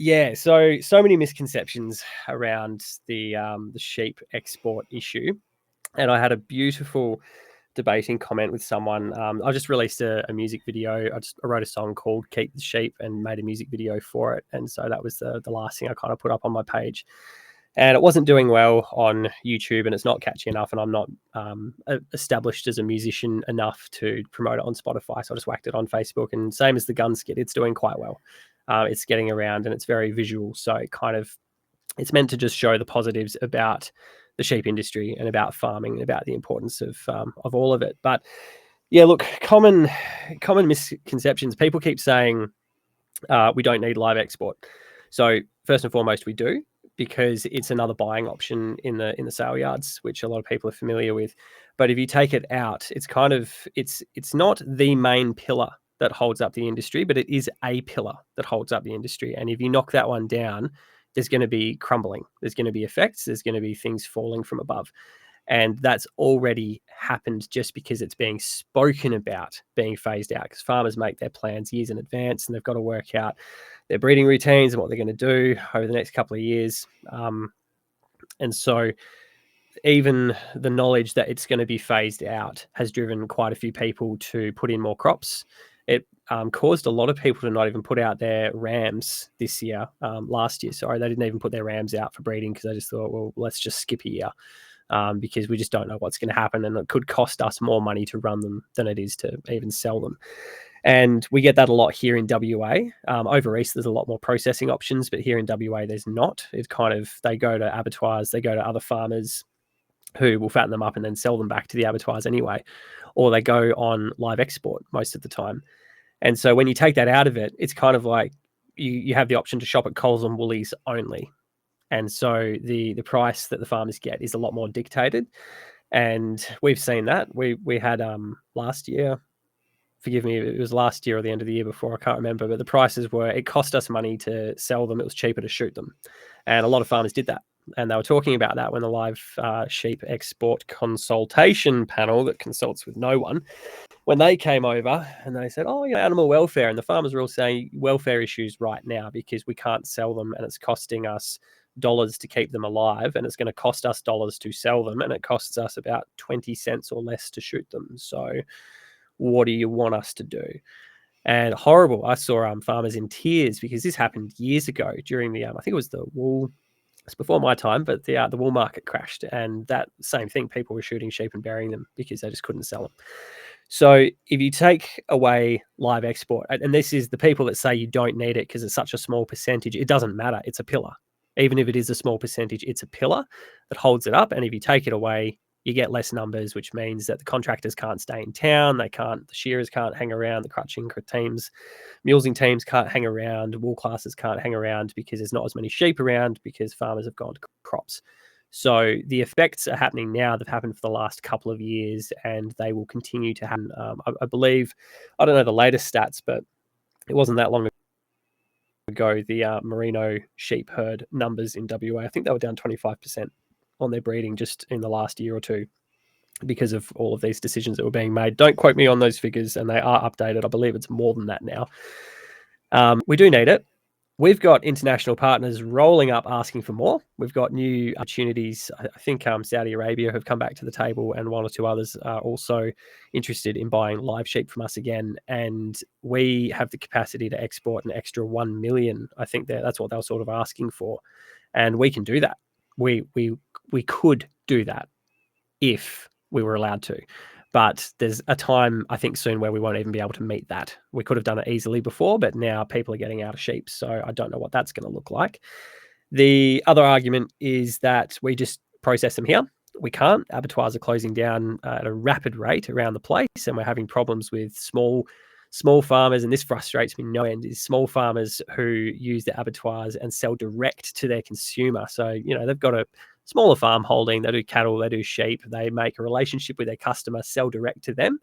Yeah, so many misconceptions around the sheep export issue, and I had a beautiful debating comment with someone. I just released a music video. I wrote a song called "Keep the Sheep" and made a music video for it, and so that was the last thing I kind of put up on my page. And it wasn't doing well on YouTube, and it's not catchy enough, and I'm not established as a musician enough to promote it on Spotify, so I just whacked it on Facebook, and same as the gun skit, it's doing quite well. It's getting around, and it's very visual, so it's meant to just show the positives about the sheep industry and about farming and about the importance of all of it. But yeah, look, common misconceptions. People keep saying we don't need live export. So first and foremost, we do, because it's another buying option in the sale yards, which a lot of people are familiar with. But if you take it out, it's it's not the main pillar that holds up the industry, but it is a pillar that holds up the industry. And if you knock that one down, there's going to be crumbling. There's going to be effects. There's going to be things falling from above. And that's already happened just because it's being spoken about being phased out, because farmers make their plans years in advance, and they've got to work out their breeding routines and what they're going to do over the next couple of years. And so even the knowledge that it's going to be phased out has driven quite a few people to put in more crops. It caused a lot of people to not even put out their rams this year. Last year, sorry, they didn't even put their rams out for breeding because they just thought, well, let's just skip a year. Because we just don't know what's going to happen, and it could cost us more money to run them than it is to even sell them. And we get that a lot here in WA. Over east, there's a lot more processing options, but here in WA, there's not. It's they go to abattoirs, they go to other farmers who will fatten them up and then sell them back to the abattoirs anyway, or they go on live export most of the time. And so when you take that out of it, it's kind of like you have the option to shop at Coles and Woolies only. And so the price that the farmers get is a lot more dictated. And we've seen that. We had last year, forgive me, it was last year or the end of the year before, I can't remember, but the prices it cost us money to sell them. It was cheaper to shoot them. And a lot of farmers did that. And they were talking about that when the live sheep export consultation panel that consults with no one, when they came over and they said, oh, animal welfare. And the farmers were all saying welfare issues right now because we can't sell them, and it's costing us dollars to keep them alive, and it's going to cost us dollars to sell them, and it costs us about 20 cents or less to shoot them. So what do you want us to do? And horrible. I saw farmers in tears because this happened years ago during the I think it was the wool. It's before my time, but the wool market crashed, and that same thing, people were shooting sheep and burying them because they just couldn't sell them. So if you take away live export, and this is the people that say you don't need it because it's such a small percentage, it doesn't matter. It's a pillar. Even if it is a small percentage, it's a pillar that holds it up. And if you take it away, you get less numbers, which means that the contractors can't stay in town. The shearers can't hang around. The crutching teams, mulesing teams can't hang around. Wool classes can't hang around because there's not as many sheep around because farmers have gone to crops. So the effects are happening now. They've happened for the last couple of years, and they will continue to happen. I believe, I don't know the latest stats, but it wasn't that long ago, the merino sheep herd numbers in WA, I think they were down 25% on their breeding just in the last year or two because of all of these decisions that were being made. Don't quote me on those figures, and they are updated. I believe it's more than that now. We do need it. We've got international partners rolling up asking for more. We've got new opportunities. I think Saudi Arabia have come back to the table, and one or two others are also interested in buying live sheep from us again. And we have the capacity to export an extra 1 million. I think that's what they were sort of asking for. And we can do that. We could do that if we were allowed to. But there's a time, I think, soon where we won't even be able to meet that. We could have done it easily before, but now people are getting out of sheep. So I don't know what that's going to look like. The other argument is that we just process them here. We can't. Abattoirs are closing down at a rapid rate around the place, and we're having problems with small farmers, and this frustrates me no end, is small farmers who use the abattoirs and sell direct to their consumer. So, they've got a smaller farm holding, they do cattle, they do sheep, they make a relationship with their customer, sell direct to them.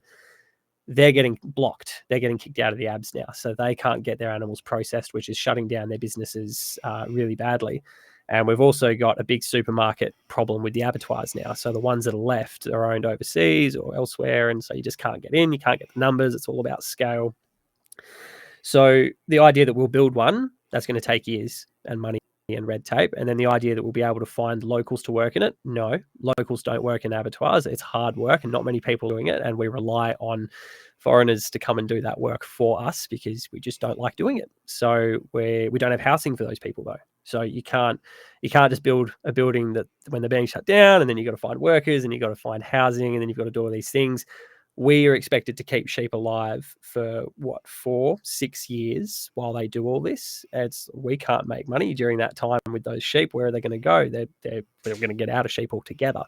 They're getting blocked. They're getting kicked out of the abs now. So they can't get their animals processed, which is shutting down their businesses really badly. And we've also got a big supermarket problem with the abattoirs now. So the ones that are left are owned overseas or elsewhere. And so you just can't get in, you can't get the numbers. It's all about scale. So the idea that we'll build one That's going to take years and money and red tape. And then the idea that we'll be able to find locals to work in it. No, locals don't work in abattoirs. It's hard work and not many people doing it. And we rely on foreigners to come and do that work for us because we just don't like doing it. So we don't have housing for those people though. So you can't just build a building that when they're being shut down and then you've got to find workers and you've got to find housing and then you've got to do all these things. We are expected to keep sheep alive for 4-6 years while they do all this. We can't make money during that time with those sheep. Where are they going to go? They're going to get out of sheep altogether,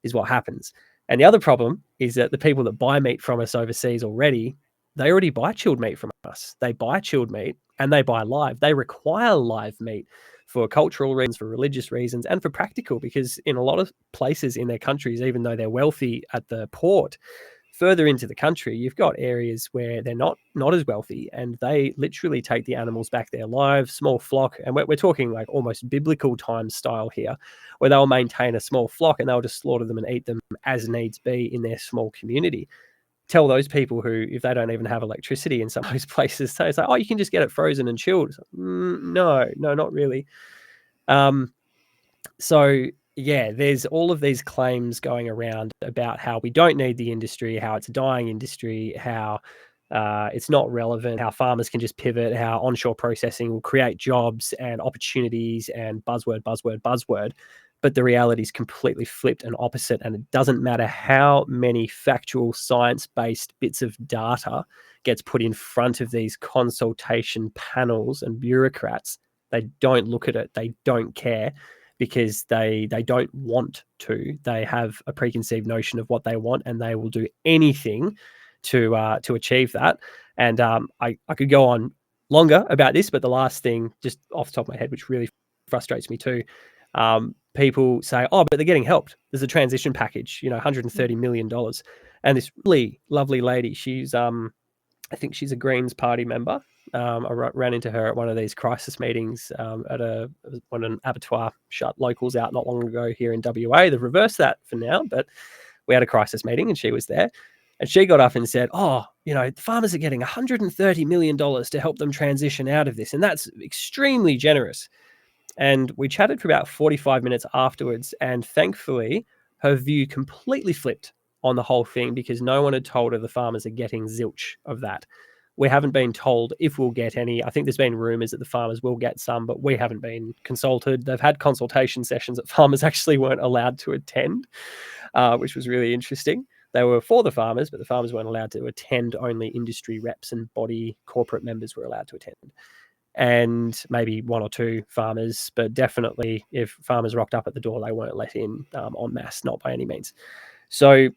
is what happens. And the other problem is that the people that buy meat from us overseas already, they already buy chilled meat from us. They buy chilled meat and they buy live. They require live meat for cultural reasons, for religious reasons, and for practical, because in a lot of places in their countries, even though they're wealthy at the port, further into the country, you've got areas where they're not as wealthy, and they literally take the animals back there live, small flock, and we're talking like almost biblical time style here, where they'll maintain a small flock and they'll just slaughter them and eat them as needs be in their small community. Tell those people who, if they don't even have electricity in some of those places, so it's like, oh, you can just get it frozen and chilled. No, not really. So yeah, there's all of these claims going around about how we don't need the industry, how it's a dying industry, how it's not relevant, how farmers can just pivot, how onshore processing will create jobs and opportunities, and buzzword. But the reality is completely flipped and opposite. And it doesn't matter how many factual science-based bits of data gets put in front of these consultation panels and bureaucrats. They don't look at it. They don't care, because they don't want to. They have a preconceived notion of what they want, and they will do anything to achieve that. And I could go on longer about this, but the last thing, just off the top of my head, which really frustrates me too, people say, oh, but they're getting helped. There's a transition package, $130 million. And this really lovely lady, she's I think she's a Greens Party member. I ran into her at one of these crisis meetings when an abattoir shut locals out not long ago here in WA. They've reversed that for now, but we had a crisis meeting and she was there. And she got up and said, oh, the farmers are getting $130 million to help them transition out of this. And that's extremely generous. And we chatted for about 45 minutes afterwards. And thankfully, her view completely flipped on the whole thing, because no one had told her the farmers are getting zilch of that. We haven't been told if we'll get any. I think there's been rumors that the farmers will get some, but we haven't been consulted. They've had consultation sessions that farmers actually weren't allowed to attend, which was really interesting. They were for the farmers, but the farmers weren't allowed to attend. Only industry reps and body corporate members were allowed to attend. And maybe one or two farmers, but definitely if farmers rocked up at the door, they weren't let in en masse, not by any means. So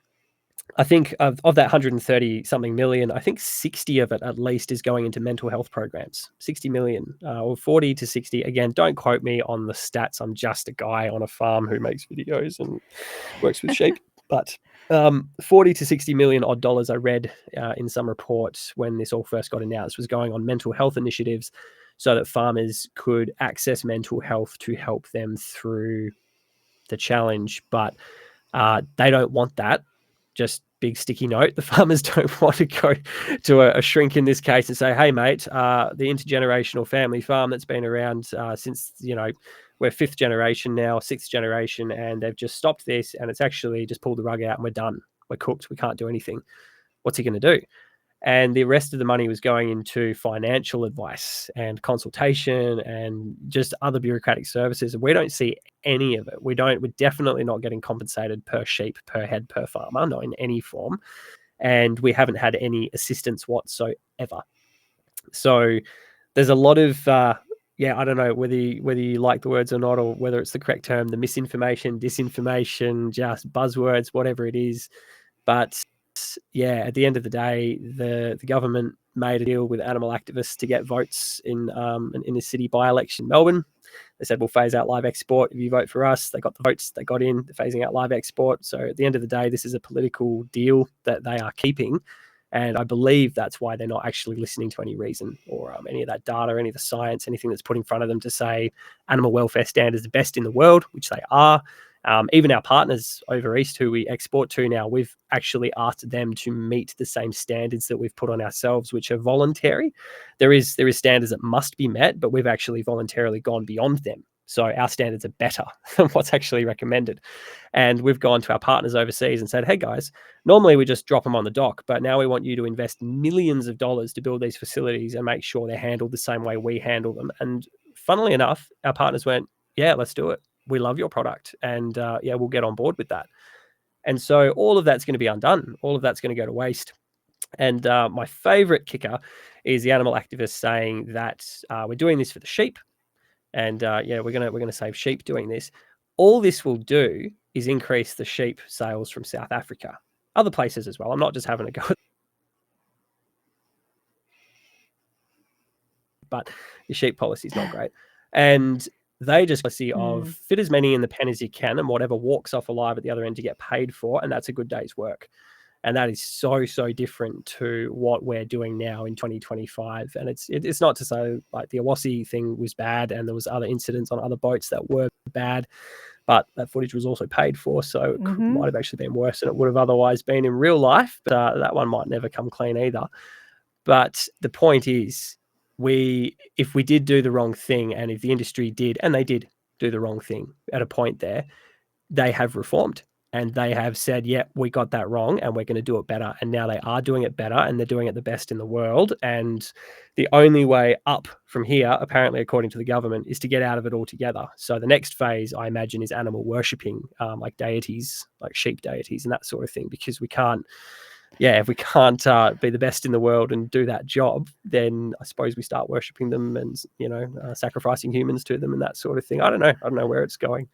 I think of that 130 something million, I think 60 of it at least is going into mental health programs. 60 million or 40 to 60. Again, don't quote me on the stats. I'm just a guy on a farm who makes videos and works with sheep. But 40 to 60 million odd dollars I read in some reports when this all first got announced was going on mental health initiatives, so that farmers could access mental health to help them through the challenge. But they don't want that. Just big sticky note. The farmers don't want to go to a shrink in this case and say, hey, mate, the intergenerational family farm that's been around since, we're 5th generation now, 6th generation, and they've just stopped this, and it's actually just pulled the rug out and we're done. We're cooked. We can't do anything. What's he going to do? And the rest of the money was going into financial advice and consultation and just other bureaucratic services. And we don't see any of it. We're definitely not getting compensated per sheep, per head, per farmer, not in any form. And we haven't had any assistance whatsoever. So there's a lot of, I don't know whether you like the words or not, or whether it's the correct term, the misinformation, disinformation, just buzzwords, whatever it is. But yeah, at the end of the day, the government made a deal with animal activists to get votes in the city by-election in Melbourne. They said, we'll phase out live export if you vote for us. They got the votes, they got in, they're phasing out live export. So at the end of the day, this is a political deal that they are keeping. And I believe that's why they're not actually listening to any reason or any of that data, any of the science, anything that's put in front of them to say animal welfare standards are the best in the world, which they are. Even our partners over East who we export to now, we've actually asked them to meet the same standards that we've put on ourselves, which are voluntary. There is standards that must be met, but we've actually voluntarily gone beyond them. So our standards are better than what's actually recommended. And we've gone to our partners overseas and said, hey guys, normally we just drop them on the dock, but now we want you to invest millions of dollars to build these facilities and make sure they're handled the same way we handle them. And funnily enough, our partners went, yeah, let's do it. We love your product. And yeah, we'll get on board with that. And so all of that's going to be undone. All of that's going to go to waste. And my favorite kicker is the animal activists saying that we're doing this for the sheep. And yeah, we're gonna save sheep doing this. All this will do is increase the sheep sales from South Africa, other places as well. I'm not just having a go, but your sheep policy is not great. And they just policy of fit as many in the pen as you can, and whatever walks off alive at the other end, you get paid for, and that's a good day's work. And that is so different to what we're doing now in 2025. And it's not to say like the Awasi thing was bad and there was other incidents on other boats that were bad, but that footage was also paid for, so it might have actually been worse than it would have otherwise been in real life. But that one might never come clean either. But the point is, if we did do the wrong thing, and if the industry did, and they did do the wrong thing at a point there, they have reformed. And they have said, yeah, we got that wrong and we're going to do it better. And now they are doing it better and they're doing it the best in the world. And the only way up from here, apparently, according to the government, is to get out of it altogether. So the next phase, I imagine, is animal worshipping, like deities, like sheep deities and that sort of thing, because we can't, if we can't be the best in the world and do that job, then I suppose we start worshipping them and, sacrificing humans to them and that sort of thing. I don't know where it's going,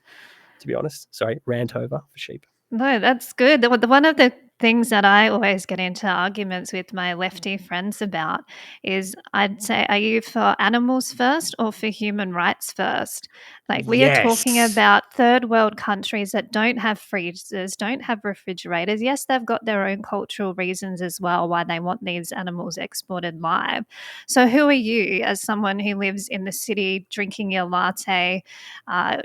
to be honest. Sorry, rant over for sheep. No, that's good. One of the things that I always get into arguments with my lefty friends about is I'd say, are you for animals first or for human rights first? Like, we are talking Yes. about third world countries that don't have freezers, don't have refrigerators. Yes, they've got their own cultural reasons as well why they want these animals exported live. So, who are you, as someone who lives in the city, drinking your latte,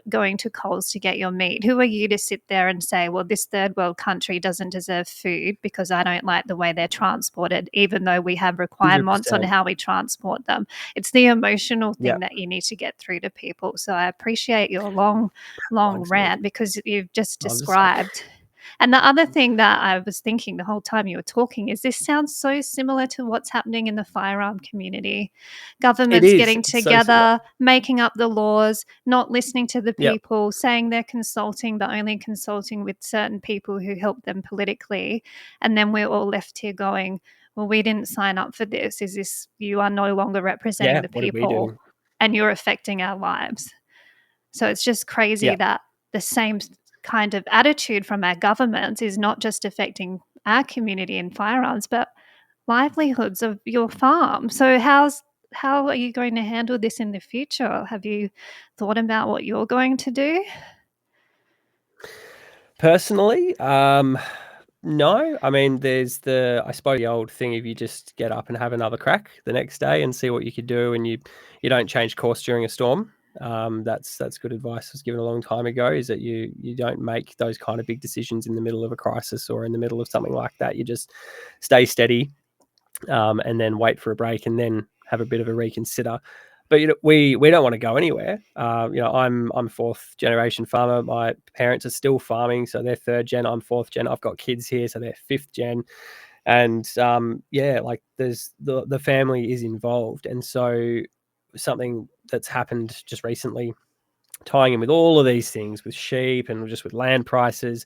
going to Coles to get your meat? Who are you to sit there and say, well, this third world country doesn't deserve food because I don't like the way they're transported, even though we have requirements on 100%. how we transport them? It's the emotional thing Yeah, that you need to get through to people. So I appreciate your long rant, because you've just I'm the same. described. And the other thing that I was thinking the whole time you were talking is, this sounds so similar to what's happening in the firearm community. It Governments is. getting It's so similar. together, making up the laws, not listening to the Yep. people, saying they're consulting, but only consulting with certain people who help them politically. And then we're all left here going, well, we didn't sign up for this. Is this, you are no longer representing Yeah, the what did we people do? and you're affecting our lives. So it's just crazy Yeah. that the same kind of attitude from our governments is not just affecting our community in firearms, but livelihoods of your farm. So how are you going to handle this in the future? Have you thought about what you're going to do? Personally, no. I mean, there's I suppose the old thing, if you just get up and have another crack the next day and see what you could do, and you don't change course during a storm. That's good advice. I was given a long time ago, is that you don't make those kind of big decisions in the middle of a crisis or in the middle of something like that. You just stay steady, and then wait for a break and then have a bit of a reconsider. But we don't want to go anywhere. I'm fourth generation farmer. My parents are still farming, so they're third gen. I'm fourth gen. I've got kids here, so they're fifth gen. And like there's the family is involved, and so something that's happened just recently, tying in with all of these things with sheep and just with land prices.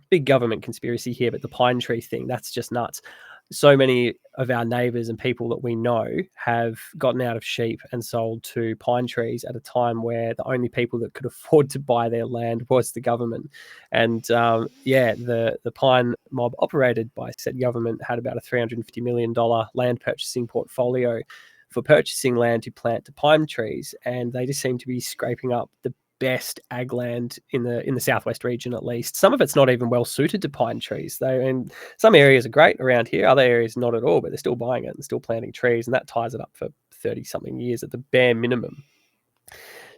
Big government conspiracy here, but the pine tree thing, that's just nuts. So many of our neighbors and people that we know have gotten out of sheep and sold to pine trees at a time where the only people that could afford to buy their land was the government. And the pine mob operated by said government had about a $350 million land purchasing portfolio for purchasing land to plant to pine trees, and they just seem to be scraping up the best ag land in the southwest region. At least some of it's not even well suited to pine trees. And some areas are great around here, other areas not at all, but they're still buying it and still planting trees, and that ties it up for 30 something years at the bare minimum.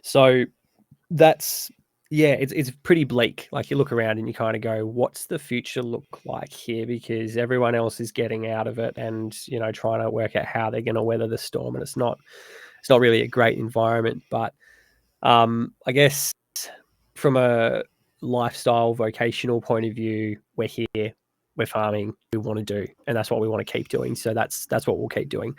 So that's Yeah, it's pretty bleak. Like, you look around and you kind of go, what's the future look like here? Because everyone else is getting out of it and, trying to work out how they're going to weather the storm. And it's not really a great environment. But I guess from a lifestyle, vocational point of view, we're here, we're farming, we want to do, and that's what we want to keep doing. So that's what we'll keep doing.